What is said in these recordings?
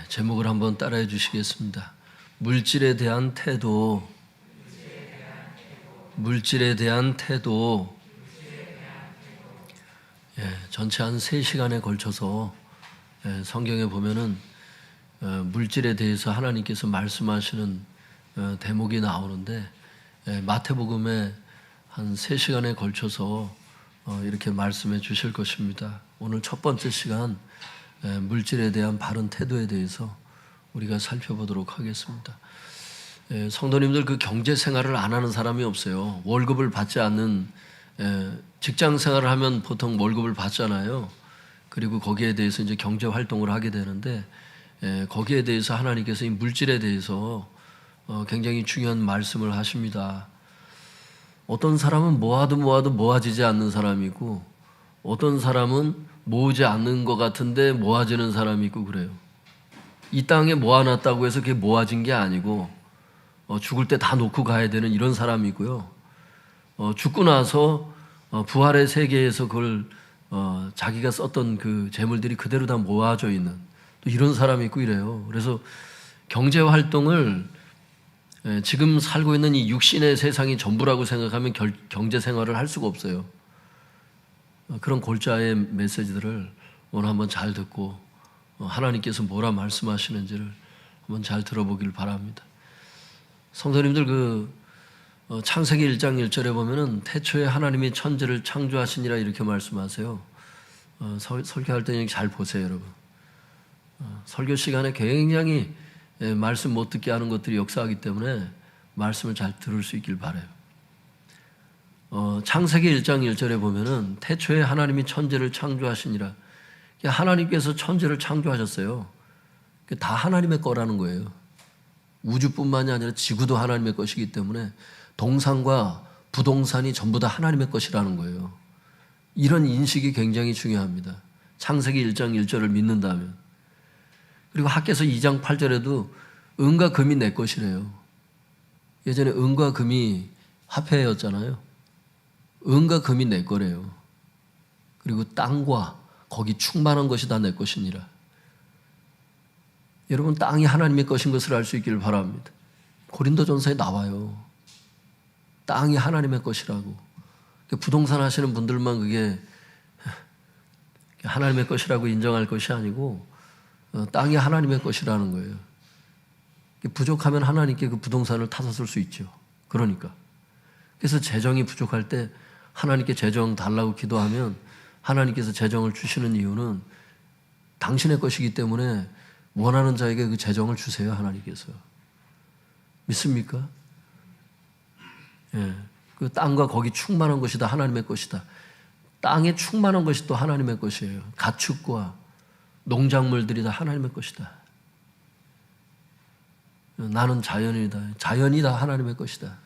제목을 한번 따라해 주시겠습니다. 물질에 대한 태도, 물질에 대한 태도. 전체 한 3시간에 걸쳐서 성경에 보면은 물질에 대해서 하나님께서 말씀하시는 대목이 나오는데, 마태복음에 한 3시간에 걸쳐서 이렇게 말씀해 주실 것입니다. 오늘 첫 번째 시간, 물질에 대한 바른 태도에 대해서 우리가 살펴보도록 하겠습니다. 성도님들, 그 경제 생활을 안 하는 사람이 없어요. 월급을 받지 않는, 직장 생활을 하면 보통 월급을 받잖아요. 그리고 거기에 대해서 이제 경제 활동을 하게 되는데, 거기에 대해서 하나님께서 이 물질에 대해서 굉장히 중요한 말씀을 하십니다. 어떤 사람은 모아도 모아지지 않는 사람이고, 어떤 사람은 모으지 않는 것 같은데 모아지는 사람이 있고 그래요. 이 땅에 모아놨다고 해서 그게 모아진 게 아니고 죽을 때 다 놓고 가야 되는 이런 사람이고요. 죽고 나서 부활의 세계에서 그걸 자기가 썼던 그 재물들이 그대로 다 모아져 있는 또 이런 사람이 있고 이래요. 그래서 경제 활동을 지금 살고 있는 이 육신의 세상이 전부라고 생각하면 경제 생활을 할 수가 없어요. 그런 골자의 메시지들을 오늘 한번 잘 듣고 하나님께서 뭐라 말씀하시는지를 한번 잘 들어보길 바랍니다. 성도님들, 창세기 1장 1절에 보면은 태초에 하나님이 천지를 창조하시니라 이렇게 말씀하세요. 설교할 때는 잘 보세요, 여러분. 설교 시간에 굉장히 말씀 못 듣게 하는 것들이 역사하기 때문에 말씀을 잘 들을 수 있길 바라요. 창세기 1장 1절에 보면은 태초에 하나님이 천지를 창조하시니라. 하나님께서 천지를 창조하셨어요. 다 하나님의 거라는 거예요. 우주뿐만이 아니라 지구도 하나님의 것이기 때문에 동산과 부동산이 전부 다 하나님의 것이라는 거예요. 이런 인식이 굉장히 중요합니다. 창세기 1장 1절을 믿는다면. 그리고 학개서 2장 8절에도 은과 금이 내 것이래요. 예전에 은과 금이 화폐였잖아요. 은과 금이 내 거래요. 그리고 땅과 거기 충만한 것이 다 내 것이니라. 여러분, 땅이 하나님의 것인 것을 알 수 있기를 바랍니다. 고린도전서에 나와요. 땅이 하나님의 것이라고. 부동산 하시는 분들만 그게 하나님의 것이라고 인정할 것이 아니고 땅이 하나님의 것이라는 거예요. 부족하면 하나님께 그 부동산을 타서 쓸 수 있죠. 그러니까. 그래서 재정이 부족할 때 하나님께 재정 달라고 기도하면 하나님께서 재정을 주시는 이유는 당신의 것이기 때문에 원하는 자에게 그 재정을 주세요, 하나님께서. 믿습니까? 그 땅과 거기 충만한 것이 다 하나님의 것이다. 땅에 충만한 것이 또 하나님의 것이에요. 가축과 농작물들이 다 하나님의 것이다. 나는 자연이다. 자연이 다 하나님의 것이다.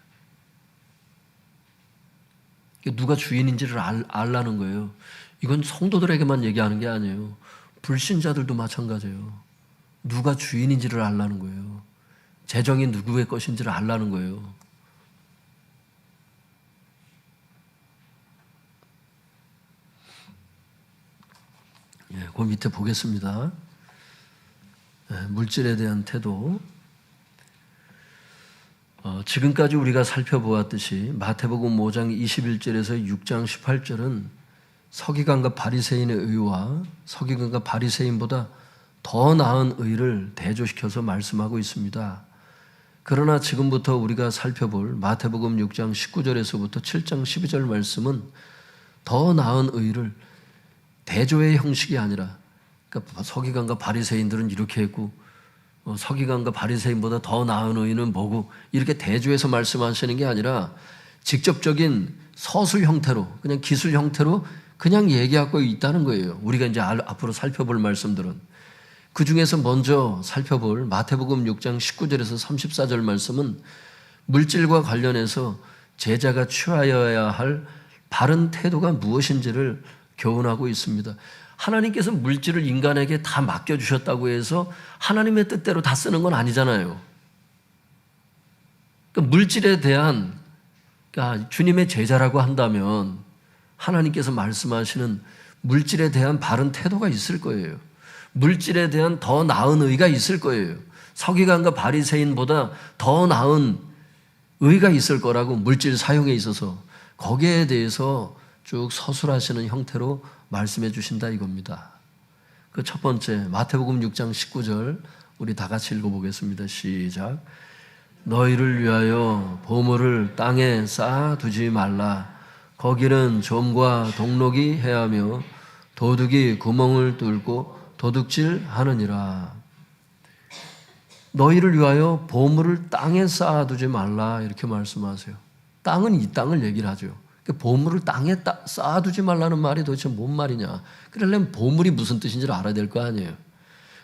누가 주인인지를 알라는 거예요. 이건 성도들에게만 얘기하는 게 아니에요. 불신자들도 마찬가지예요. 누가 주인인지를 알라는 거예요. 재정이 누구의 것인지를 알라는 거예요. 그 밑에 보겠습니다. 물질에 대한 태도. 지금까지 우리가 살펴보았듯이 마태복음 5장 21절에서 6장 18절은 서기관과 바리새인의 의와 서기관과 바리새인보다 더 나은 의를 대조시켜서 말씀하고 있습니다. 그러나 지금부터 우리가 살펴볼 마태복음 6장 19절에서부터 7장 12절 말씀은 더 나은 의를 대조의 형식이 아니라, 그러니까 서기관과 바리새인들은 이렇게 했고 서기관과 바리새인보다 더 나은 의는 뭐고 이렇게 대조해서 말씀하시는 게 아니라 직접적인 서술 형태로, 그냥 기술 형태로 그냥 얘기하고 있다는 거예요. 우리가 이제 앞으로 살펴볼 말씀들은. 그 중에서 먼저 살펴볼 마태복음 6장 19절에서 34절 말씀은 물질과 관련해서 제자가 취하여야 할 바른 태도가 무엇인지를 교훈하고 있습니다. 하나님께서 물질을 인간에게 다 맡겨주셨다고 해서 하나님의 뜻대로 다 쓰는 건 아니잖아요. 그러니까 물질에 대한, 그러니까 주님의 제자라고 한다면 하나님께서 말씀하시는 물질에 대한 바른 태도가 있을 거예요. 물질에 대한 더 나은 의가 있을 거예요. 서기관과 바리새인보다 더 나은 의가 있을 거라고, 물질 사용에 있어서. 거기에 대해서 쭉 서술하시는 형태로 말씀해 주신다 이겁니다. 그 첫 번째, 마태복음 6장 19절 우리 다 같이 읽어보겠습니다. 시작. 너희를 위하여 보물을 땅에 쌓아두지 말라. 거기는 좀과 동록이 해하며 도둑이 구멍을 뚫고 도둑질하느니라. 너희를 위하여 보물을 땅에 쌓아두지 말라 이렇게 말씀하세요. 땅은 이 땅을 얘기를 하죠. 보물을 땅에 쌓아두지 말라는 말이 도대체 뭔 말이냐. 그러려면 보물이 무슨 뜻인지를 알아야 될 거 아니에요.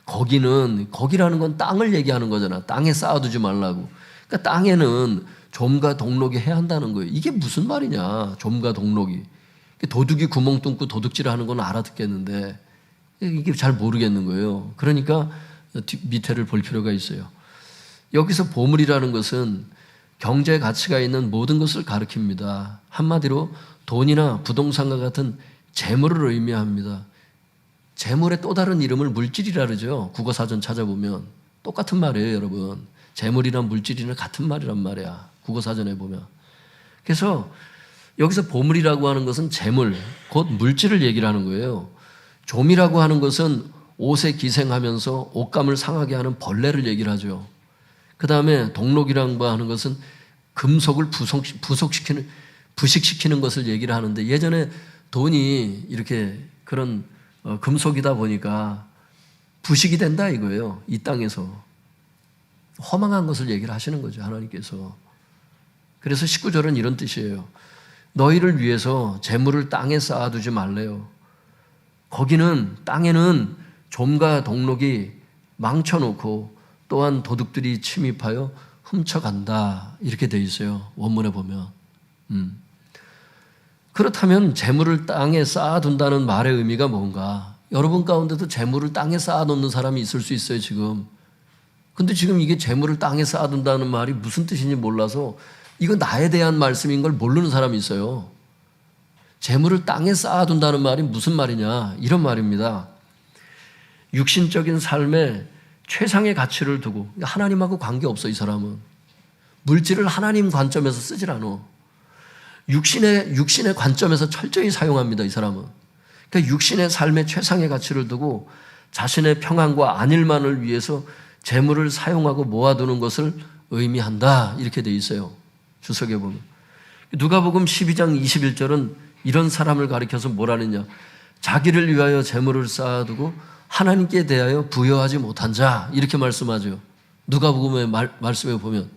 거기라는 건 땅을 얘기하는 거잖아. 땅에 쌓아두지 말라고. 그러니까 땅에는 좀과 동록이 해야 한다는 거예요. 이게 무슨 말이냐, 좀과 동록이. 도둑이 구멍 뚫고 도둑질하는 건 알아듣겠는데 이게 잘 모르겠는 거예요. 그러니까 밑에를 볼 필요가 있어요. 여기서 보물이라는 것은 경제 가치가 있는 모든 것을 가리킵니다. 한마디로 돈이나 부동산과 같은 재물을 의미합니다. 재물의 또 다른 이름을 물질이라 그러죠. 국어사전 찾아보면 똑같은 말이에요, 여러분. 재물이랑 물질이랑 같은 말이란 말이야, 국어사전에 보면. 그래서 여기서 보물이라고 하는 것은 재물, 곧 물질을 얘기를 하는 거예요. 좀이라고 하는 것은 옷에 기생하면서 옷감을 상하게 하는 벌레를 얘기를 하죠. 그 다음에 동록이라고 하는 것은 금속을 부식시키는 것을 얘기를 하는데, 예전에 돈이 이렇게 그런 금속이다 보니까 부식이 된다 이거예요. 이 땅에서 허망한 것을 얘기를 하시는 거죠, 하나님께서. 그래서 19절은 이런 뜻이에요. 너희를 위해서 재물을 땅에 쌓아두지 말래요. 거기는, 땅에는 좀과 동록이 망쳐놓고 또한 도둑들이 침입하여 훔쳐간다 이렇게 돼 있어요, 원문에 보면. 그렇다면 재물을 땅에 쌓아둔다는 말의 의미가 뭔가? 여러분 가운데도 재물을 땅에 쌓아놓는 사람이 있을 수 있어요, 지금. 근데 지금 이게 재물을 땅에 쌓아둔다는 말이 무슨 뜻인지 몰라서 이거 나에 대한 말씀인 걸 모르는 사람이 있어요. 재물을 땅에 쌓아둔다는 말이 무슨 말이냐, 이런 말입니다. 육신적인 삶에 최상의 가치를 두고, 하나님하고 관계없어 이 사람은. 물질을 하나님 관점에서 쓰질 않아. 육신의 관점에서 철저히 사용합니다, 이 사람은. 그러니까 육신의 삶에 최상의 가치를 두고 자신의 평안과 안일만을 위해서 재물을 사용하고 모아두는 것을 의미한다 이렇게 돼 있어요, 주석에 보면. 누가복음 12장 21절은 이런 사람을 가리켜서 뭐라느냐, 자기를 위하여 재물을 쌓아두고 하나님께 대하여 부여하지 못한 자 이렇게 말씀하죠. 누가복음의 말씀에 보면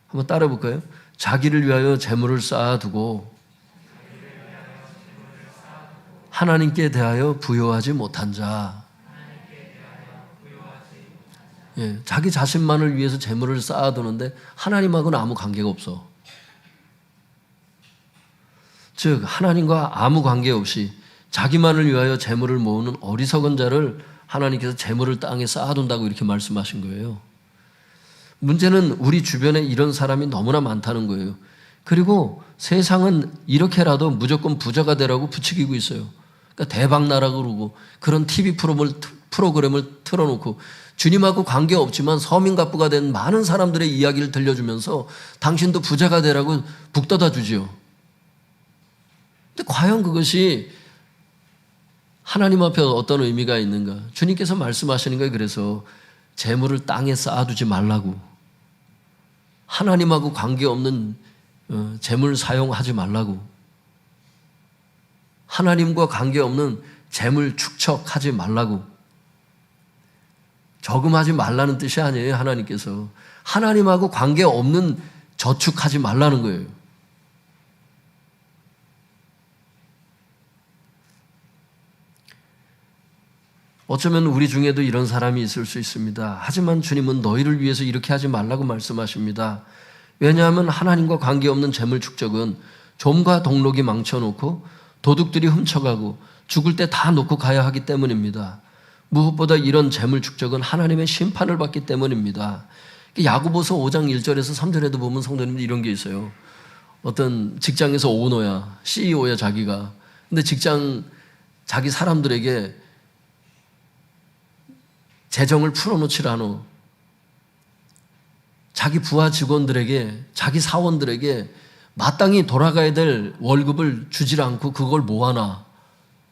한번 따라 볼까요? 자기를 위하여 재물을 쌓아두고 하나님께 대하여 부여하지 못한 자. 예, 자기 자신만을 위해서 재물을 쌓아두는데 하나님하고는 아무 관계가 없어. 즉 하나님과 아무 관계없이 자기만을 위하여 재물을 모으는 어리석은 자를 하나님께서 재물을 땅에 쌓아둔다고 이렇게 말씀하신 거예요. 문제는 우리 주변에 이런 사람이 너무나 많다는 거예요. 그리고 세상은 이렇게라도 무조건 부자가 되라고 부추기고 있어요. 그러니까 대박나라고 그러고 그런 TV 프로그램을 틀어놓고 주님하고 관계없지만 서민갑부가 된 많은 사람들의 이야기를 들려주면서 당신도 부자가 되라고 북돋아 주지요. 근데 과연 그것이 하나님 앞에 어떤 의미가 있는가? 주님께서 말씀하시는 거예요. 그래서 재물을 땅에 쌓아두지 말라고. 하나님하고 관계없는 재물 사용하지 말라고. 하나님과 관계없는 재물 축척하지 말라고. 저금하지 말라는 뜻이 아니에요, 하나님께서. 하나님하고 관계없는 저축하지 말라는 거예요. 어쩌면 우리 중에도 이런 사람이 있을 수 있습니다. 하지만 주님은 너희를 위해서 이렇게 하지 말라고 말씀하십니다. 왜냐하면 하나님과 관계없는 재물 축적은 좀과 동록이 망쳐놓고 도둑들이 훔쳐가고 죽을 때 다 놓고 가야 하기 때문입니다. 무엇보다 이런 재물 축적은 하나님의 심판을 받기 때문입니다. 야고보서 5장 1절에서 3절에도 보면 성도님들 이런 게 있어요. 어떤 직장에서 오너야, CEO야 자기가. 근데 자기 사람들에게 재정을 풀어놓지라노. 자기 부하 직원들에게, 자기 사원들에게 마땅히 돌아가야 될 월급을 주질 않고 그걸 모아놔.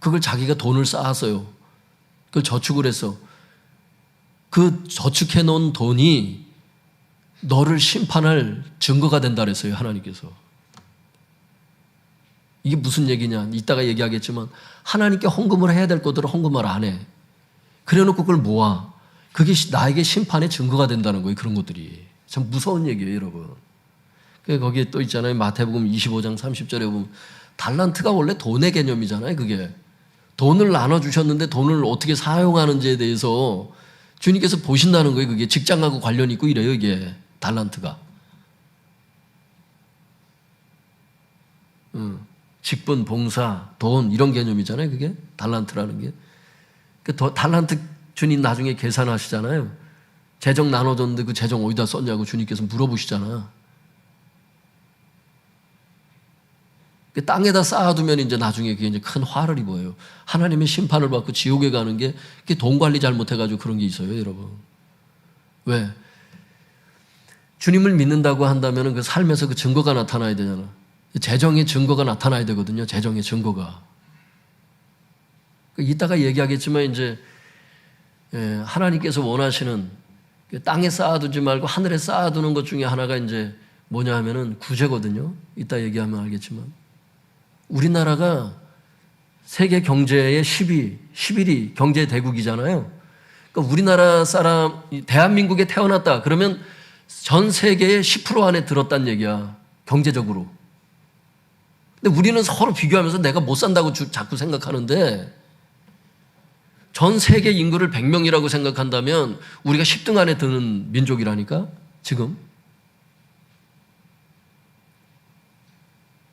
그걸 자기가 돈을 쌓았어요. 그걸 저축을 했어. 그 저축해 놓은 돈이 너를 심판할 증거가 된다 그랬어요, 하나님께서. 이게 무슨 얘기냐? 이따가 얘기하겠지만 하나님께 헌금을 해야 될 것들을 헌금을 안 해. 그래놓고 그걸 모아. 그게 나에게 심판의 증거가 된다는 거예요, 그런 것들이. 참 무서운 얘기예요, 여러분. 거기에 또 있잖아요. 마태복음 25장 30절에 보면 달란트가 원래 돈의 개념이잖아요, 그게. 돈을 나눠주셨는데 돈을 어떻게 사용하는지에 대해서 주님께서 보신다는 거예요. 그게 직장하고 관련이 있고 이래요, 이게. 달란트가. 직분, 봉사, 돈 이런 개념이잖아요, 그게. 달란트라는 게. 달란트 주님 나중에 계산하시잖아요. 재정 나눠줬는데 그 재정 어디다 썼냐고 주님께서 물어보시잖아. 그 땅에다 쌓아두면 이제 나중에 그게 이제 큰 화를 입어요. 하나님의 심판을 받고 지옥에 가는 게 그게 돈 관리 잘못해가지고 그런 게 있어요, 여러분. 왜? 주님을 믿는다고 한다면 그 삶에서 그 증거가 나타나야 되잖아. 재정의 증거가 나타나야 되거든요, 재정의 증거가. 이따가 얘기하겠지만 이제 하나님께서 원하시는 땅에 쌓아두지 말고 하늘에 쌓아두는 것 중에 하나가 이제 뭐냐 하면은 구제거든요. 이따 얘기하면 알겠지만. 우리나라가 세계 경제의 11위 경제 대국이잖아요. 그러니까 우리나라 사람, 대한민국에 태어났다 그러면 전 세계의 10% 안에 들었단 얘기야, 경제적으로. 근데 우리는 서로 비교하면서 내가 못 산다고 자꾸 생각하는데, 전 세계 인구를 100명이라고 생각한다면 우리가 10등 안에 드는 민족이라니까, 지금.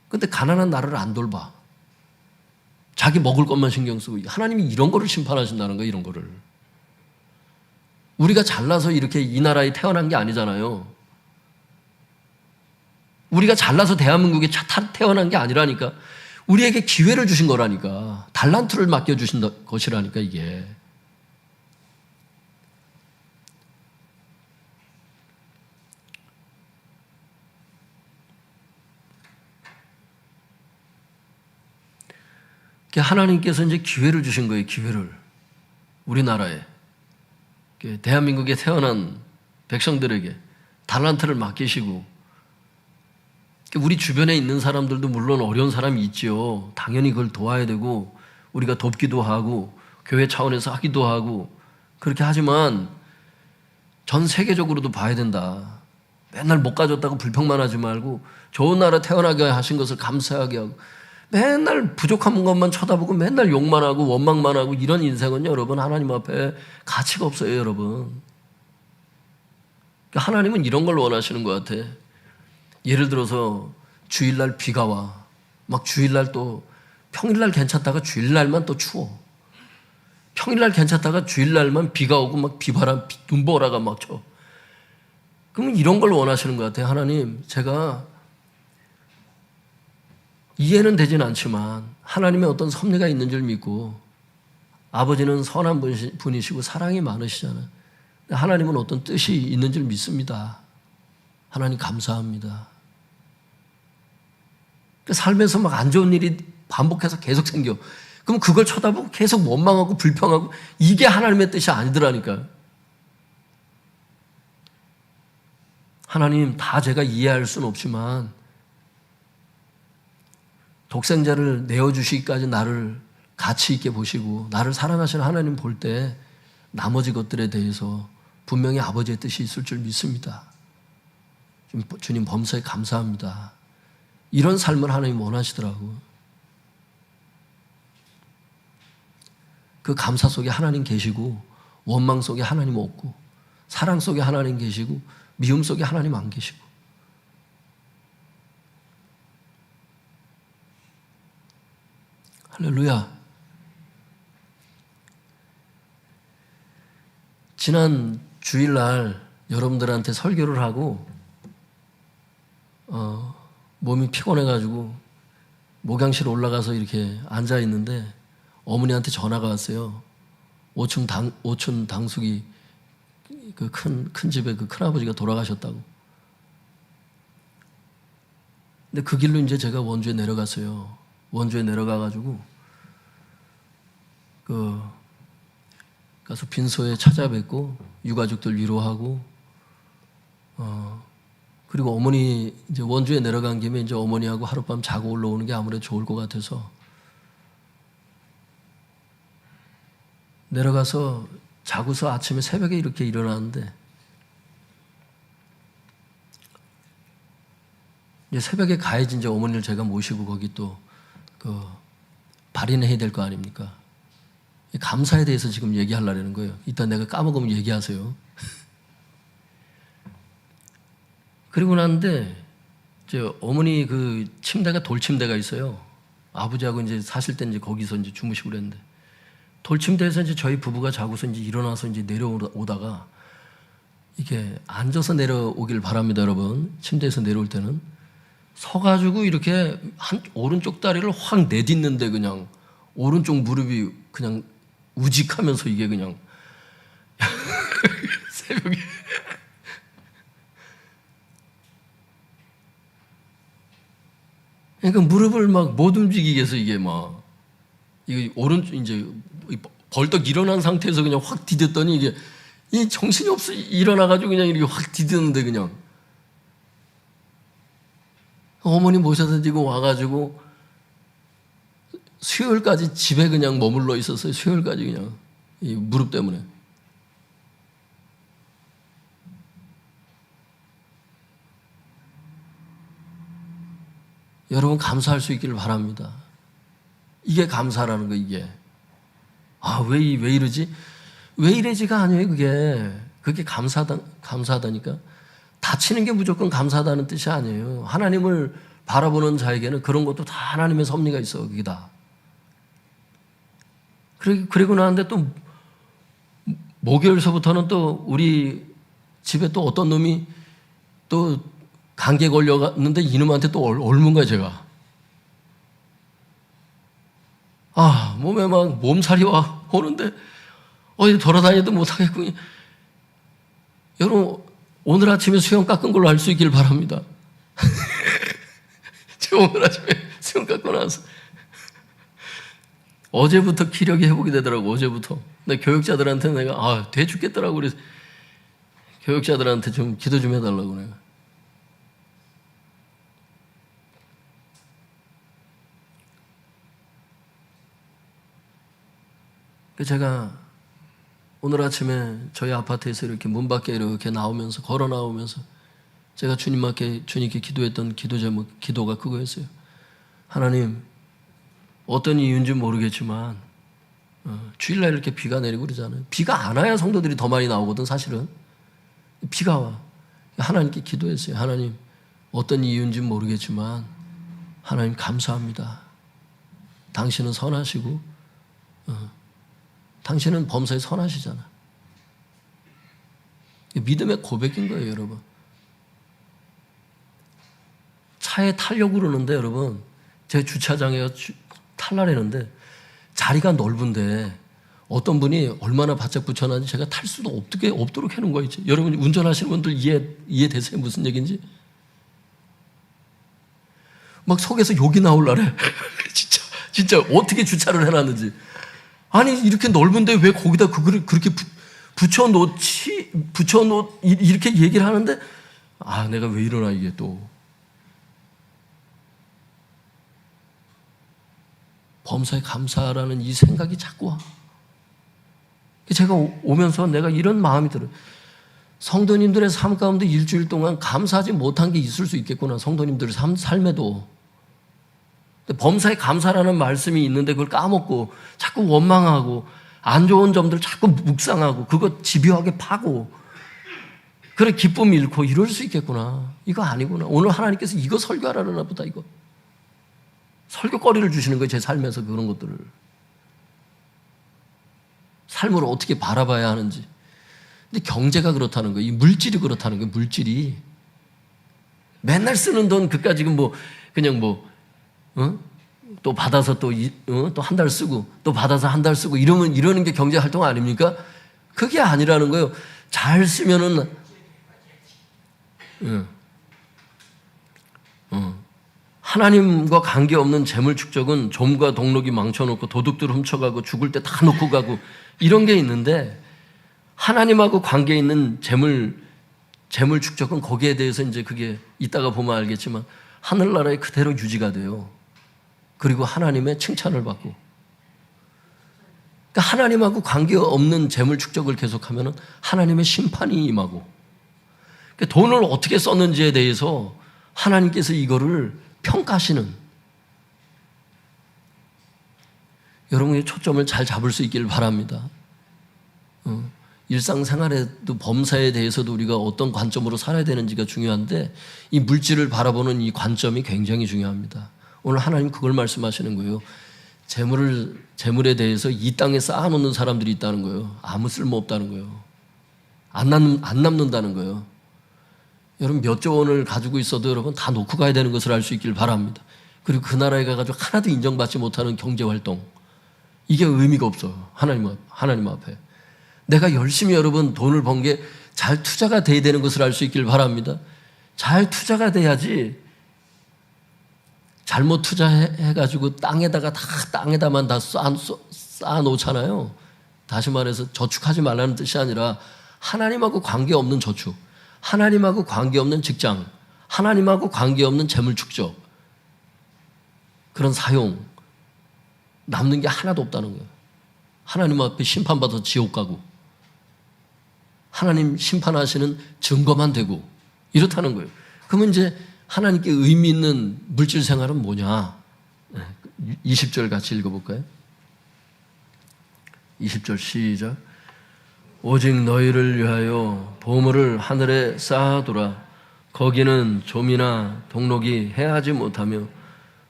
근데 가난한 나라를 안 돌봐. 자기 먹을 것만 신경 쓰고. 하나님이 이런 거를 심판하신다는 거예요, 이런 거를. 우리가 잘나서 이렇게 이 나라에 태어난 게 아니잖아요. 우리가 잘나서 대한민국에 태어난 게 아니라니까. 우리에게 기회를 주신 거라니까. 달란트를 맡겨주신 것이라니까, 이게. 하나님께서 이제 기회를 주신 거예요, 기회를. 우리나라에. 대한민국에 태어난 백성들에게 달란트를 맡기시고, 우리 주변에 있는 사람들도 물론 어려운 사람이 있죠. 당연히 그걸 도와야 되고, 우리가 돕기도 하고, 교회 차원에서 하기도 하고, 그렇게 하지만 전 세계적으로도 봐야 된다. 맨날 못 가졌다고 불평만 하지 말고, 좋은 나라 태어나게 하신 것을 감사하게 하고, 맨날 부족한 것만 쳐다보고 맨날 욕만 하고 원망만 하고 이런 인생은요, 여러분, 하나님 앞에 가치가 없어요, 여러분. 하나님은 이런 걸 원하시는 것 같아. 예를 들어서 주일날 비가 와. 막 주일날 또 평일날 괜찮다가 주일날만 또 추워. 평일날 괜찮다가 주일날만 비가 오고 막 비바람, 눈보라가 막 쳐. 그러면 이런 걸 원하시는 것 같아요. 하나님, 제가 이해는 되진 않지만 하나님의 어떤 섭리가 있는 줄 믿고, 아버지는 선한 분이시고 사랑이 많으시잖아요. 하나님은 어떤 뜻이 있는 줄 믿습니다. 하나님 감사합니다. 삶에서 막 안 좋은 일이 반복해서 계속 생겨. 그럼 그걸 쳐다보고 계속 원망하고 불평하고, 이게 하나님의 뜻이 아니더라니까. 하나님, 다 제가 이해할 수는 없지만 독생자를 내어주시기까지 나를 가치 있게 보시고 나를 사랑하시는 하나님 볼 때 나머지 것들에 대해서 분명히 아버지의 뜻이 있을 줄 믿습니다. 주님 범사에 감사합니다. 이런 삶을 하나님 원하시더라고요. 그 감사 속에 하나님 계시고, 원망 속에 하나님 없고, 사랑 속에 하나님 계시고, 미움 속에 하나님 안 계시고. 할렐루야. 지난 주일날 여러분들한테 설교를 하고 몸이 피곤해가지고 목양실 올라가서 이렇게 앉아 있는데 어머니한테 전화가 왔어요. 오촌 당숙이 그 큰 집에 그 큰아버지가 돌아가셨다고. 근데 그 길로 이제 제가 원주에 내려갔어요. 원주에 내려가가지고 가서 빈소에 찾아뵙고 유가족들 위로하고 그리고 어머니 이제 원주에 내려간 김에 이제 어머니하고 하룻밤 자고 올라오는 게 아무래도 좋을 것 같아서 내려가서 자고서 아침에 새벽에 이렇게 일어나는데 이제 새벽에 가야지 이제 어머니를 제가 모시고 거기 또 발인해야 될 거 아닙니까? 감사에 대해서 지금 얘기하려는 거예요. 이따 내가 까먹으면 얘기하세요. 그리고 나는데 이제 어머니 그 침대가 돌침대가 있어요. 아버지하고 이제 사실 때 이제 거기서 이제 주무시고 그랬는데 돌침대에서 이제 저희 부부가 자고서 이제 일어나서 이제 내려오다가 이게 앉아서 내려오길 바랍니다, 여러분. 침대에서 내려올 때는 서가지고 이렇게 오른쪽 다리를 확 내딛는데 그냥 오른쪽 무릎이 그냥 우직하면서 이게 그냥 새벽에 그러니까 무릎을 막 못 움직이게 해서 이게 막 이게 오른쪽 이제 벌떡 일어난 상태에서 그냥 확 디뎠더니 이게 이 정신이 없어 일어나가지고 그냥 이렇게 확 디뎠는데 그냥 어머니 모셔다 지고 와가지고 수요일까지 집에 그냥 머물러 있었어요. 수요일까지 그냥 이 무릎 때문에. 여러분 감사할 수 있기를 바랍니다. 이게 감사라는 거 이게. 왜 이러지? 왜 이래지가 아니에요 그게 감사하다니까. 다치는 게 무조건 감사하다는 뜻이 아니에요. 하나님을 바라보는 자에게는 그런 것도 다 하나님의 섭리가 있어 그게 다. 그리고 나는데 또 목요일서부터는 또 우리 집에 또 어떤 놈이 또 감기에 걸려갔는데 이놈한테 또 옮은 거야 제가. 몸에 막 몸살이 오는데 어디 돌아다니도 못하겠고. 여러분 오늘 아침에 수영 깎은 걸로 알 수 있길 바랍니다. 제가 오늘 아침에 수영 깎고 나서 어제부터 기력이 회복이 되더라고. 어제부터. 근데 교육자들한테 내가 돼 죽겠더라고. 그래서 교육자들한테 좀 기도 좀 해달라고 내가. 제가 오늘 아침에 저희 아파트에서 이렇게 문 밖에 이렇게 나오면서 걸어 나오면서 제가 주님께 기도했던 기도 제목, 기도가 그거였어요. 하나님, 어떤 이유인지 모르겠지만 주일날 이렇게 비가 내리고 그러잖아요. 비가 안 와야 성도들이 더 많이 나오거든 사실은. 비가 와. 하나님께 기도했어요. 하나님, 어떤 이유인지 모르겠지만 하나님 감사합니다. 당신은 선하시고 당신은 범사에 선하시잖아. 믿음의 고백인 거예요, 여러분. 차에 타려고 그러는데, 여러분, 제 주차장에 탈라랬는데 자리가 넓은데 어떤 분이 얼마나 바짝 붙여놨는지 제가 탈 수도 없도록 해놓은 거 있죠. 여러분 운전하시는 분들 이해되세요? 무슨 얘기인지? 막 속에서 욕이 나올라래. 진짜 어떻게 주차를 해놨는지. 아니 이렇게 넓은데 왜 거기다 그거를 그렇게 이렇게 얘기를 하는데 내가 왜 이러나 이게 또 범사에 감사라는 이 생각이 자꾸 와. 제가 오면서 내가 이런 마음이 들어요. 성도님들의 삶 가운데 일주일 동안 감사하지 못한 게 있을 수 있겠구나. 성도님들의 삶에도. 범사에 감사라는 말씀이 있는데 그걸 까먹고 자꾸 원망하고 안 좋은 점들 자꾸 묵상하고 그거 집요하게 파고 그래 기쁨 잃고 이럴 수 있겠구나. 이거 아니구나. 오늘 하나님께서 이거 설교하라나 보다. 이거 설교거리를 주시는 거예요. 제 삶에서 그런 것들을 삶을 어떻게 바라봐야 하는지. 근데 경제가 그렇다는 거예요. 이 물질이 그렇다는 거예요. 물질이 맨날 쓰는 돈 그까지 또 받아서 또 한 달 쓰고 또 받아서 한 달 쓰고 이러는 게 경제 활동 아닙니까? 그게 아니라는 거예요. 잘 쓰면은 하나님과 관계없는 재물 축적은 좀과 동록이 망쳐놓고 도둑들 훔쳐가고 죽을 때 다 놓고 가고 이런 게 있는데, 하나님하고 관계 있는 재물 축적은 거기에 대해서 이제 그게 이따가 보면 알겠지만 하늘나라에 그대로 유지가 돼요. 그리고 하나님의 칭찬을 받고. 그러니까 하나님하고 관계없는 재물 축적을 계속하면 하나님의 심판이 임하고, 그러니까 돈을 어떻게 썼는지에 대해서 하나님께서 이거를 평가하시는, 여러분의 초점을 잘 잡을 수 있기를 바랍니다. 일상생활에도 범사에 대해서도 우리가 어떤 관점으로 살아야 되는지가 중요한데, 이 물질을 바라보는 이 관점이 굉장히 중요합니다. 오늘 하나님 그걸 말씀하시는 거예요. 재물에 대해서 이 땅에 쌓아놓는 사람들이 있다는 거예요. 아무 쓸모 없다는 거예요. 안 남는다는 거예요. 여러분 몇 조 원을 가지고 있어도 여러분 다 놓고 가야 되는 것을 알 수 있길 바랍니다. 그리고 그 나라에 가가지고 하나도 인정받지 못하는 경제활동, 이게 의미가 없어요. 하나님 앞에. 내가 열심히 여러분 돈을 번 게 잘 투자가 돼야 되는 것을 알 수 있길 바랍니다. 잘 투자가 돼야지, 잘못 투자해가지고 땅에다만 다 쌓아놓잖아요. 다시 말해서 저축하지 말라는 뜻이 아니라 하나님하고 관계없는 저축, 하나님하고 관계없는 직장, 하나님하고 관계없는 재물 축적, 그런 사용, 남는 게 하나도 없다는 거예요. 하나님 앞에 심판받아서 지옥 가고, 하나님 심판하시는 증거만 되고, 이렇다는 거예요. 그러면 이제 하나님께 의미 있는 물질 생활은 뭐냐? 20절 같이 읽어볼까요? 20절 시작. 오직 너희를 위하여 보물을 하늘에 쌓아두라. 거기는 좀이나 동록이 해하지 못하며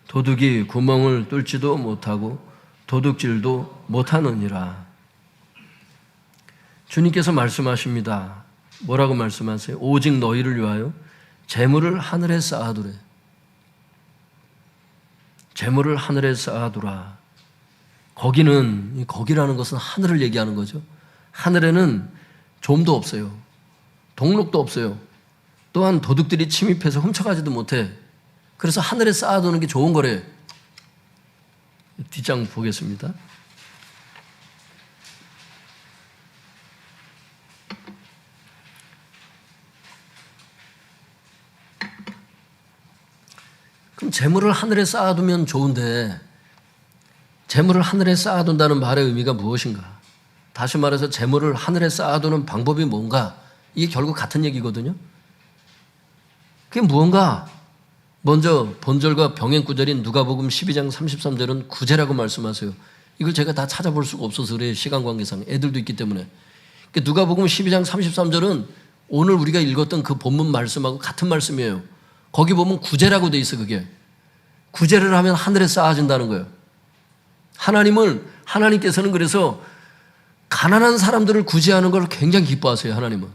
도둑이 구멍을 뚫지도 못하고 도둑질도 못하느니라. 주님께서 말씀하십니다. 뭐라고 말씀하세요? 오직 너희를 위하여 재물을 하늘에 쌓아두래. 재물을 하늘에 쌓아두라. 거기라는 것은 하늘을 얘기하는 거죠. 하늘에는 좀도 없어요. 동록도 없어요. 또한 도둑들이 침입해서 훔쳐가지도 못해. 그래서 하늘에 쌓아두는 게 좋은 거래. 뒷장 보겠습니다. 그럼 재물을 하늘에 쌓아두면 좋은데, 재물을 하늘에 쌓아둔다는 말의 의미가 무엇인가? 다시 말해서 재물을 하늘에 쌓아두는 방법이 뭔가? 이게 결국 같은 얘기거든요. 그게 무언가? 먼저 본절과 병행 구절인 누가복음 12장 33절은 구제라고 말씀하세요. 이걸 제가 다 찾아볼 수가 없어서 그래요. 시간 관계상. 애들도 있기 때문에. 누가복음 12장 33절은 오늘 우리가 읽었던 그 본문 말씀하고 같은 말씀이에요. 거기 보면 구제라고 돼 있어. 그게 구제를 하면 하늘에 쌓아진다는 거예요. 하나님께서는 그래서 가난한 사람들을 구제하는 걸 굉장히 기뻐하세요. 하나님은.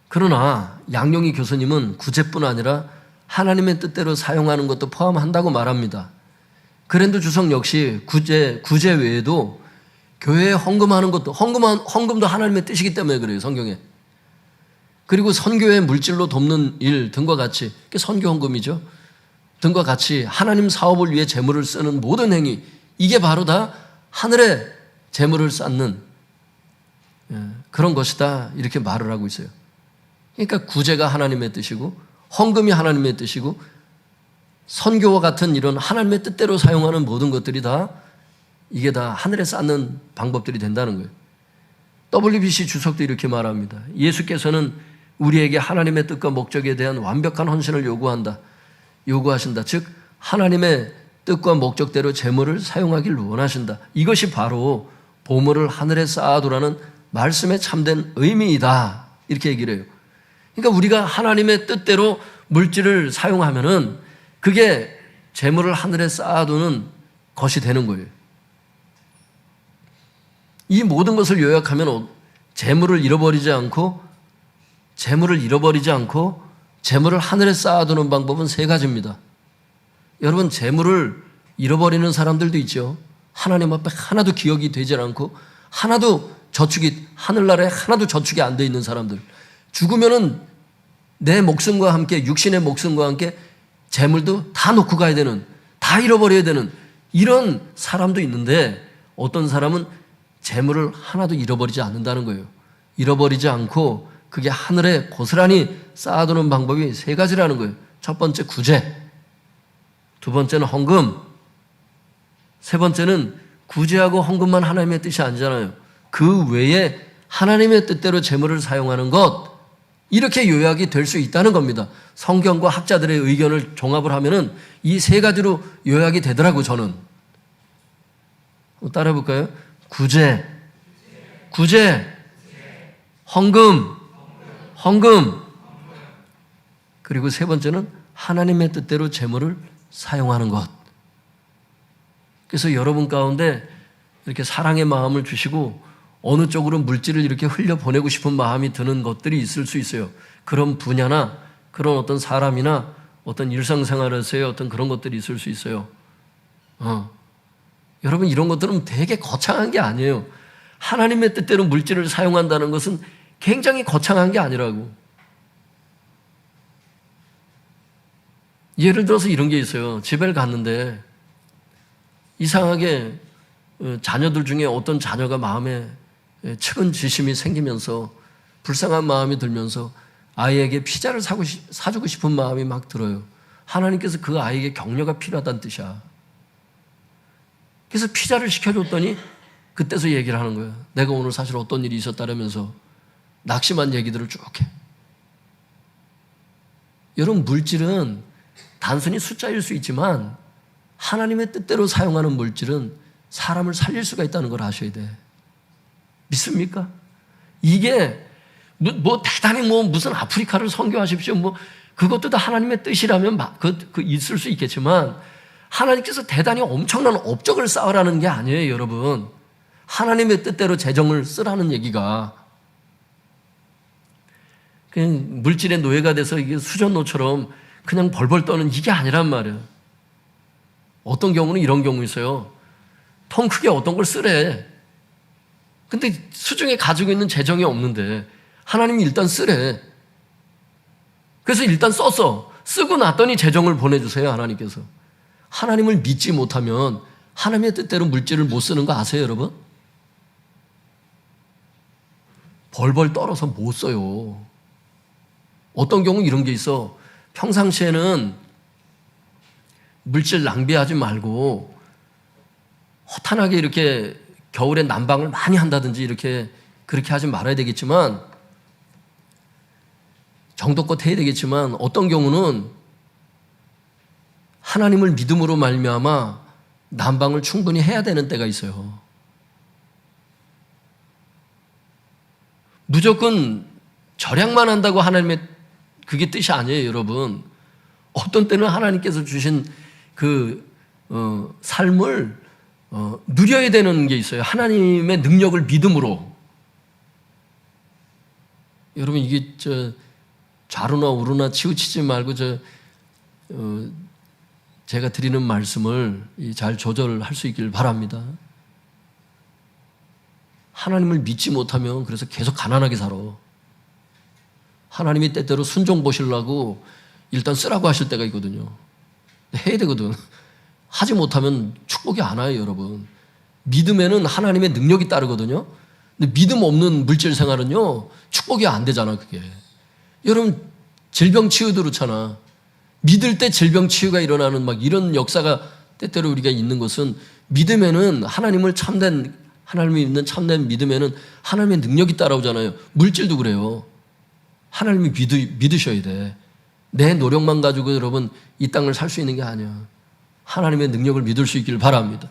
그러나 양용희 교수님은 구제뿐 아니라 하나님의 뜻대로 사용하는 것도 포함한다고 말합니다. 그랜드 주석 역시 구제 외에도 교회에 헌금하는 것도, 헌금도 하나님의 뜻이기 때문에 그래요. 성경에. 그리고 선교의 물질로 돕는 일 등과 같이, 선교 헌금이죠. 등과 같이 하나님 사업을 위해 재물을 쓰는 모든 행위, 이게 바로 다 하늘에 재물을 쌓는 그런 것이다. 이렇게 말을 하고 있어요. 그러니까 구제가 하나님의 뜻이고, 헌금이 하나님의 뜻이고, 선교와 같은 이런 하나님의 뜻대로 사용하는 모든 것들이 이게 다 하늘에 쌓는 방법들이 된다는 거예요. WBC 주석도 이렇게 말합니다. 예수께서는 우리에게 하나님의 뜻과 목적에 대한 완벽한 헌신을 요구하신다. 즉 하나님의 뜻과 목적대로 재물을 사용하길 원하신다. 이것이 바로 보물을 하늘에 쌓아두라는 말씀의 참된 의미이다. 이렇게 얘기를 해요. 그러니까 우리가 하나님의 뜻대로 물질을 사용하면은 그게 재물을 하늘에 쌓아두는 것이 되는 거예요. 이 모든 것을 요약하면 재물을 잃어버리지 않고 재물을 하늘에 쌓아두는 방법은 세 가지입니다. 여러분, 재물을 잃어버리는 사람들도 있죠. 하나님 앞에 하나도 기억이 되지 않고 하나도 하늘나라에 하나도 저축이 안 돼 있는 사람들. 죽으면은 내 목숨과 함께, 육신의 목숨과 함께 재물도 다 놓고 가야 되는, 다 잃어버려야 되는 이런 사람도 있는데, 어떤 사람은 재물을 하나도 잃어버리지 않는다는 거예요. 잃어버리지 않고 그게 하늘에 고스란히 쌓아두는 방법이 세 가지라는 거예요. 첫 번째 구제, 두 번째는 헌금, 세 번째는 구제하고 헌금만 하나님의 뜻이 아니잖아요. 그 외에 하나님의 뜻대로 재물을 사용하는 것, 이렇게 요약이 될 수 있다는 겁니다. 성경과 학자들의 의견을 종합을 하면은 이 세 가지로 요약이 되더라고요, 저는. 따라해 볼까요? 구제, 헌금, 그리고 세 번째는 하나님의 뜻대로 재물을 사용하는 것. 그래서 여러분 가운데 이렇게 사랑의 마음을 주시고 어느 쪽으로 물질을 이렇게 흘려보내고 싶은 마음이 드는 것들이 있을 수 있어요. 그런 분야나 그런 어떤 사람이나 어떤 일상생활에서의 어떤 그런 것들이 있을 수 있어요. 여러분, 이런 것들은 되게 거창한 게 아니에요. 하나님의 뜻대로 물질을 사용한다는 것은 굉장히 거창한 게 아니라고. 예를 들어서 이런 게 있어요. 집에 갔는데 이상하게 자녀들 중에 어떤 자녀가 마음에 측은지심이 생기면서 불쌍한 마음이 들면서 아이에게 피자를 사주고 싶은 마음이 막 들어요. 하나님께서 그 아이에게 격려가 필요하다는 뜻이야. 그래서 피자를 시켜줬더니 그때서 얘기를 하는 거예요. 내가 오늘 사실 어떤 일이 있었다면서 낙심한 얘기들을 쭉 해. 여러분, 물질은 단순히 숫자일 수 있지만 하나님의 뜻대로 사용하는 물질은 사람을 살릴 수가 있다는 걸 아셔야 돼. 믿습니까? 이게 대단히 무슨 아프리카를 선교하십시오. 그것도 다 하나님의 뜻이라면 있을 수 있겠지만 하나님께서 대단히 엄청난 업적을 쌓으라는 게 아니에요, 여러분. 하나님의 뜻대로 재정을 쓰라는 얘기가. 그냥 물질의 노예가 돼서 이게 수전노처럼 그냥 벌벌 떠는 이게 아니란 말이에요. 어떤 경우는 이런 경우 있어요. 통 크게 어떤 걸 쓰래. 근데 수중에 가지고 있는 재정이 없는데 하나님이 일단 쓰래. 그래서 일단 썼어. 쓰고 났더니 재정을 보내주세요, 하나님께서. 하나님을 믿지 못하면 하나님의 뜻대로 물질을 못 쓰는 거 아세요, 여러분? 벌벌 떨어서 못 써요. 어떤 경우 이런 게 있어. 평상시에는 물질 낭비하지 말고 허탄하게 이렇게 겨울에 난방을 많이 한다든지 그렇게 하지 말아야 되겠지만, 정도껏 해야 되겠지만, 어떤 경우는 하나님을 믿음으로 말미암아 난방을 충분히 해야 되는 때가 있어요. 무조건 절약만 한다고 하나님의 그게 뜻이 아니에요, 여러분. 어떤 때는 하나님께서 주신 삶을 누려야 되는 게 있어요. 하나님의 능력을 믿음으로. 여러분, 이게 좌루나 우루나 치우치지 말고 제가 드리는 말씀을 잘 조절할 수 있길 바랍니다. 하나님을 믿지 못하면 그래서 계속 가난하게 살아. 하나님이 때때로 순종 보시려고 일단 쓰라고 하실 때가 있거든요. 해야 되거든. 하지 못하면 축복이 안 와요, 여러분. 믿음에는 하나님의 능력이 따르거든요. 근데 믿음 없는 물질 생활은요, 축복이 안 되잖아, 그게. 여러분, 질병 치유도 그렇잖아. 믿을 때 질병 치유가 일어나는 이런 역사가 때때로 우리가 있는 것은, 믿음에는 하나님을 믿는 참된 믿음에는 하나님의 능력이 따라오잖아요. 물질도 그래요. 하나님을 믿으셔야 돼. 내 노력만 가지고 여러분 이 땅을 살 수 있는 게 아니야. 하나님의 능력을 믿을 수 있기를 바랍니다.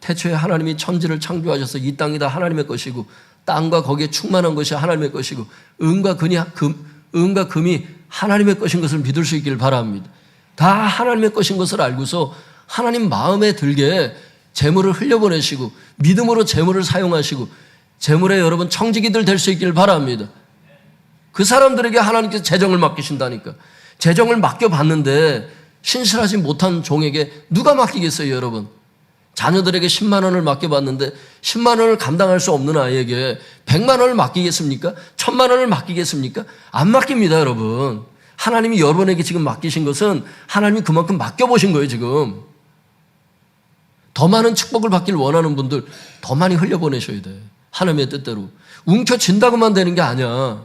태초에 하나님이 천지를 창조하셔서 이 땅이 다 하나님의 것이고 땅과 거기에 충만한 것이 하나님의 것이고 은과 금이 하나님의 것인 것을 믿을 수 있기를 바랍니다. 다 하나님의 것인 것을 알고서 하나님 마음에 들게 재물을 흘려보내시고 믿음으로 재물을 사용하시고 재물에 여러분 청지기들 될 수 있기를 바랍니다. 그 사람들에게 하나님께서 재정을 맡기신다니까. 재정을 맡겨봤는데 신실하지 못한 종에게 누가 맡기겠어요, 여러분? 자녀들에게 10만 원을 맡겨봤는데 10만 원을 감당할 수 없는 아이에게 100만 원을 맡기겠습니까? 1000만 원을 맡기겠습니까? 안 맡깁니다, 여러분. 하나님이 여러분에게 지금 맡기신 것은 하나님이 그만큼 맡겨보신 거예요, 지금. 더 많은 축복을 받길 원하는 분들 더 많이 흘려보내셔야 돼. 하나님의 뜻대로. 움켜쥔다고만 되는 게 아니야.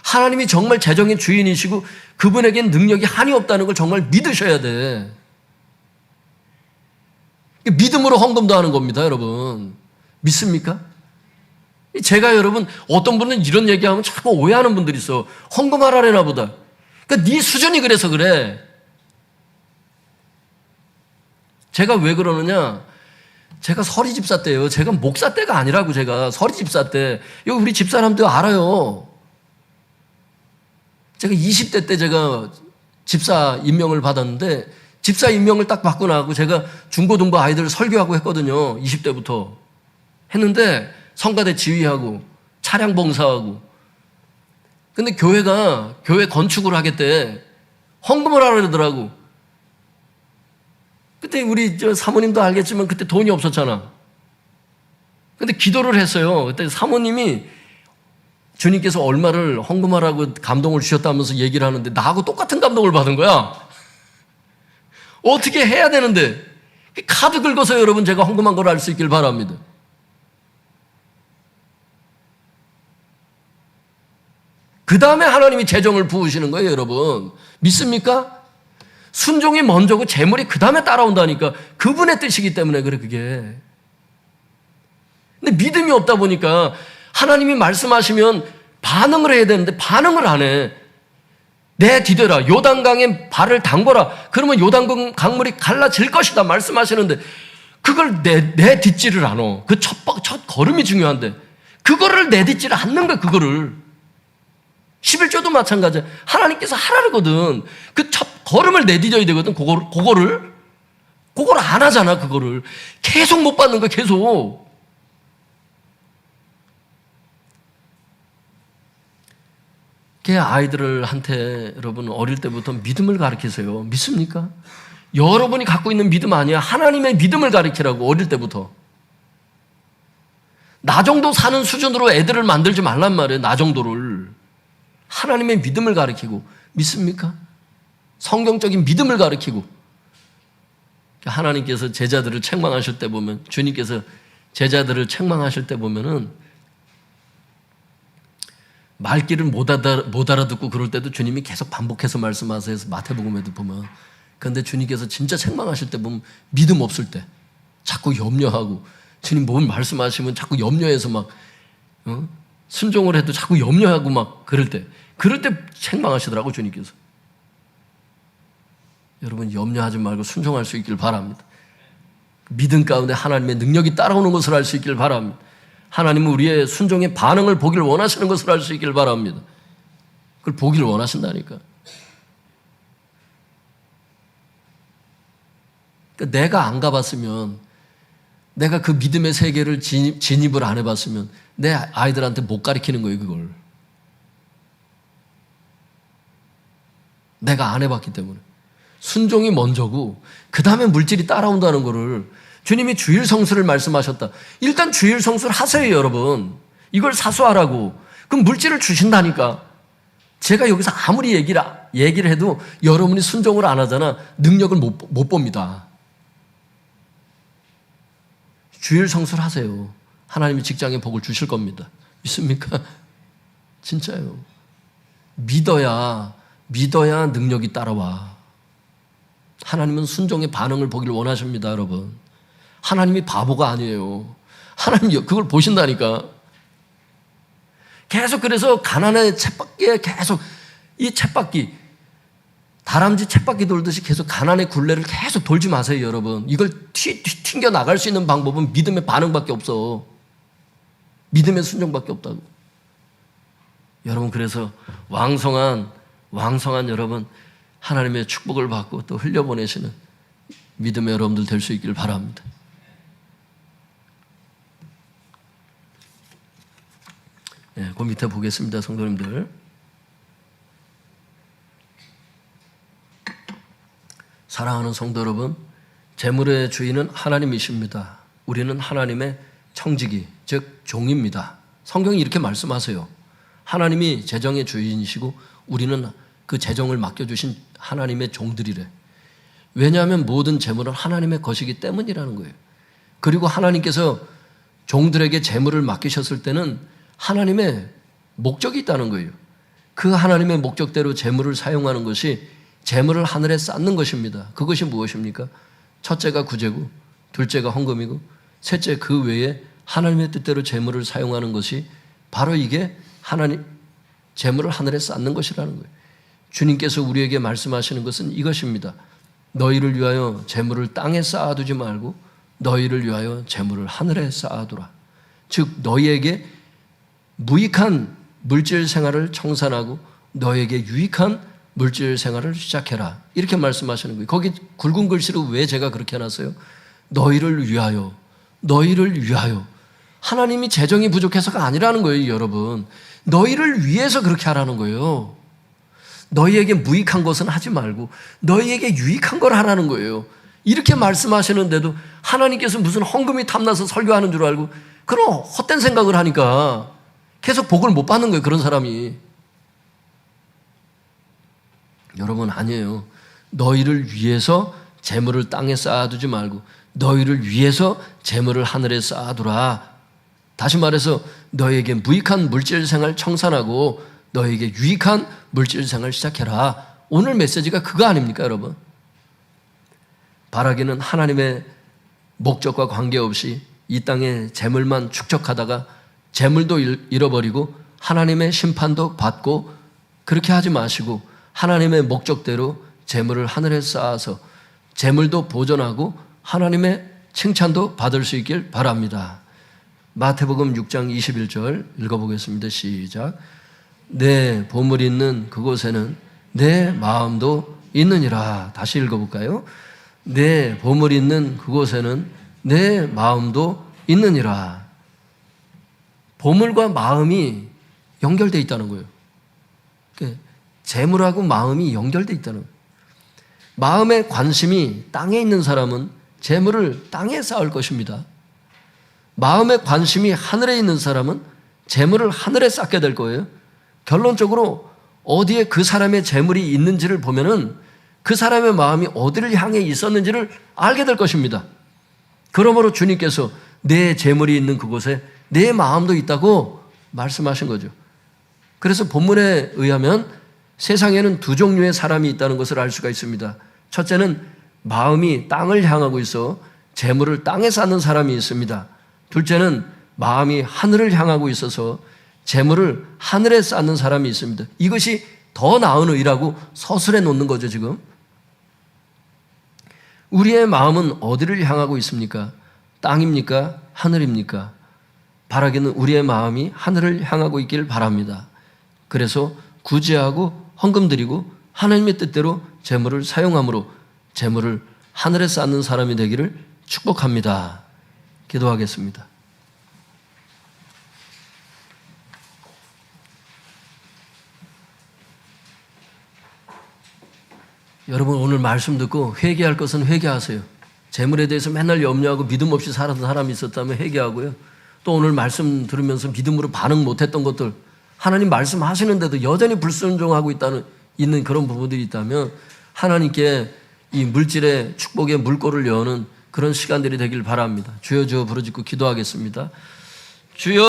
하나님이 정말 재정의 주인이시고 그분에겐 능력이 한이 없다는 걸 정말 믿으셔야 돼. 믿음으로 헌금도 하는 겁니다, 여러분. 믿습니까? 제가 여러분 어떤 분은 이런 얘기하면 자꾸 오해하는 분들이 있어. 헌금하라래나 보다. 그러니까 네 수준이 그래서 그래. 제가 왜 그러느냐? 제가 서리 집사 때예요. 제가 목사 때가 아니라고. 제가 서리 집사 때. 이거 우리 집사람들 알아요. 제가 20대 때 제가 집사 임명을 받았는데 집사 임명을 딱 받고 나고 제가 중고등부 아이들 설교하고 했거든요. 20대부터. 했는데 성가대 지휘하고 차량 봉사하고. 근데 교회가 교회 건축을 하겠대. 헌금을 하라 그러더라고. 그때 우리 사모님도 알겠지만 그때 돈이 없었잖아. 근데 기도를 했어요. 그때 사모님이 주님께서 얼마를 헌금하라고 감동을 주셨다면서 얘기를 하는데 나하고 똑같은 감동을 받은 거야. 어떻게 해야 되는데 카드 긁어서 여러분 제가 헌금한 걸 알 수 있길 바랍니다. 그 다음에 하나님이 재정을 부으시는 거예요, 여러분. 믿습니까? 순종이 먼저고 재물이 그 다음에 따라온다니까. 그분의 뜻이기 때문에 그래, 그게. 근데 믿음이 없다 보니까 하나님이 말씀하시면 반응을 해야 되는데 반응을 안 해. 내 뒤대라. 요단강에 발을 담궈라. 그러면 요단강물이 갈라질 것이다. 말씀하시는데 그걸 내 딛지를 않아. 그 첫 걸음이 중요한데 그거를 내딛지를 않는 거야, 그거를. 11조도 마찬가지야. 하나님께서 하라거든. 그 첫 걸음을 내딛어야 되거든. 그거를 안 하잖아, 그거를. 계속 못 받는 거야, 계속. 아이들한테 여러분 어릴 때부터 믿음을 가르치세요. 믿습니까? 여러분이 갖고 있는 믿음 아니야. 하나님의 믿음을 가르치라고, 어릴 때부터. 나 정도 사는 수준으로 애들을 만들지 말란 말이에요. 나 정도를. 하나님의 믿음을 가르치고. 믿습니까? 성경적인 믿음을 가르치고. 하나님께서 제자들을 책망하실 때 보면, 주님께서 제자들을 책망하실 때 보면은 말귀를 못 알아듣고 그럴 때도 주님이 계속 반복해서 말씀하세요. 마태복음에도 보면. 그런데 주님께서 진짜 책망하실 때 보면 믿음 없을 때 자꾸 염려하고, 주님 뭘 말씀하시면 자꾸 염려해서 막 순종을 해도 자꾸 염려하고 막 그럴 때 책망하시더라고, 주님께서. 여러분 염려하지 말고 순종할 수 있길 바랍니다. 믿음 가운데 하나님의 능력이 따라오는 것을 알 수 있길 바랍니다. 하나님은 우리의 순종의 반응을 보길 원하시는 것을 알 수 있길 바랍니다. 그걸 보길 원하신다니까. 그러니까 내가 안 가봤으면, 내가 그 믿음의 세계를 진입을 안 해봤으면 내 아이들한테 못 가르치는 거예요, 그걸. 내가 안 해봤기 때문에. 순종이 먼저고 그 다음에 물질이 따라온다는 거를 주님이 주일 성수를 말씀하셨다. 일단 주일 성수를 하세요, 여러분. 이걸 사수하라고. 그럼 물질을 주신다니까. 제가 여기서 아무리 얘기를 해도 여러분이 순종을 안 하잖아. 능력을 못 봅니다. 주일 성수를 하세요. 하나님이 직장에 복을 주실 겁니다. 믿습니까? 진짜요. 믿어야 능력이 따라와. 하나님은 순종의 반응을 보기를 원하십니다, 여러분. 하나님이 바보가 아니에요. 하나님이 그걸 보신다니까. 계속 그래서 가난의 쳇바퀴에 계속 이 쳇바퀴, 다람쥐 쳇바퀴 돌듯이 계속 가난의 굴레를 계속 돌지 마세요, 여러분. 이걸 튕겨 나갈 수 있는 방법은 믿음의 반응밖에 없어. 믿음의 순종밖에 없다고. 여러분, 그래서 왕성한 여러분, 하나님의 축복을 받고 또 흘려보내시는 믿음의 여러분들 될 수 있기를 바랍니다. 네, 그 밑에 보겠습니다, 성도님들. 사랑하는 성도 여러분, 재물의 주인은 하나님이십니다. 우리는 하나님의 청지기, 즉 종입니다. 성경이 이렇게 말씀하세요. 하나님이 재정의 주인이시고 우리는 그 재정을 맡겨주신 하나님의 종들이래. 왜냐하면 모든 재물은 하나님의 것이기 때문이라는 거예요. 그리고 하나님께서 종들에게 재물을 맡기셨을 때는 하나님의 목적이 있다는 거예요. 그 하나님의 목적대로 재물을 사용하는 것이 재물을 하늘에 쌓는 것입니다. 그것이 무엇입니까? 첫째가 구제고, 둘째가 헌금이고, 셋째 그 외에 하나님의 뜻대로 재물을 사용하는 것이 바로 이게 재물을 하늘에 쌓는 것이라는 거예요. 주님께서 우리에게 말씀하시는 것은 이것입니다. 너희를 위하여 재물을 땅에 쌓아두지 말고 너희를 위하여 재물을 하늘에 쌓아두라. 즉 너희에게 무익한 물질 생활을 청산하고 너희에게 유익한 물질 생활을 시작해라. 이렇게 말씀하시는 거예요. 거기 굵은 글씨로 왜 제가 그렇게 해놨어요? 너희를 위하여, 너희를 위하여. 하나님이 재정이 부족해서가 아니라는 거예요, 여러분. 너희를 위해서 그렇게 하라는 거예요. 너희에게 무익한 것은 하지 말고 너희에게 유익한 걸 하라는 거예요. 이렇게 말씀하시는데도 하나님께서 무슨 헌금이 탐나서 설교하는 줄 알고 그런 헛된 생각을 하니까 계속 복을 못 받는 거예요, 그런 사람이. 여러분, 아니에요. 너희를 위해서 재물을 땅에 쌓아두지 말고 너희를 위해서 재물을 하늘에 쌓아두라. 다시 말해서 너희에게 무익한 물질 생활 청산하고 너희에게 유익한 물질 생활 시작해라. 오늘 메시지가 그거 아닙니까, 여러분? 바라기는 하나님의 목적과 관계없이 이 땅에 재물만 축적하다가 재물도 잃어버리고 하나님의 심판도 받고 그렇게 하지 마시고 하나님의 목적대로 재물을 하늘에 쌓아서 재물도 보존하고 하나님의 칭찬도 받을 수 있길 바랍니다. 마태복음 6장 21절 읽어보겠습니다. 시작. 내 보물 있는 그곳에는 내 마음도 있느니라. 다시 읽어볼까요? 내 보물 있는 그곳에는 내 마음도 있느니라. 보물과 마음이 연결되어 있다는 거예요. 재물하고 마음이 연결되어 있다는 거예요. 마음의 관심이 땅에 있는 사람은 재물을 땅에 쌓을 것입니다. 마음의 관심이 하늘에 있는 사람은 재물을 하늘에 쌓게 될 거예요. 결론적으로 어디에 그 사람의 재물이 있는지를 보면은 그 사람의 마음이 어디를 향해 있었는지를 알게 될 것입니다. 그러므로 주님께서 내 재물이 있는 그곳에 내 마음도 있다고 말씀하신 거죠. 그래서 본문에 의하면 세상에는 두 종류의 사람이 있다는 것을 알 수가 있습니다. 첫째는 마음이 땅을 향하고 있어 재물을 땅에 쌓는 사람이 있습니다. 둘째는 마음이 하늘을 향하고 있어서 재물을 하늘에 쌓는 사람이 있습니다. 이것이 더 나은 의라고 서술해 놓는 거죠, 지금. 우리의 마음은 어디를 향하고 있습니까? 땅입니까? 하늘입니까? 바라기는 우리의 마음이 하늘을 향하고 있길 바랍니다. 그래서 구제하고 헌금 드리고 하나님의 뜻대로 재물을 사용함으로 재물을 하늘에 쌓는 사람이 되기를 축복합니다. 기도하겠습니다. 여러분, 오늘 말씀 듣고 회개할 것은 회개하세요. 재물에 대해서 맨날 염려하고 믿음 없이 살았던 사람이 있었다면 회개하고요. 또 오늘 말씀 들으면서 믿음으로 반응 못했던 것들, 하나님 말씀하시는데도 여전히 불순종하고 있는 그런 부분들이 있다면 하나님께 이 물질의 축복의 물꼬를 여는 그런 시간들이 되길 바랍니다. 주여 주여 부르짖고 기도하겠습니다. 주여.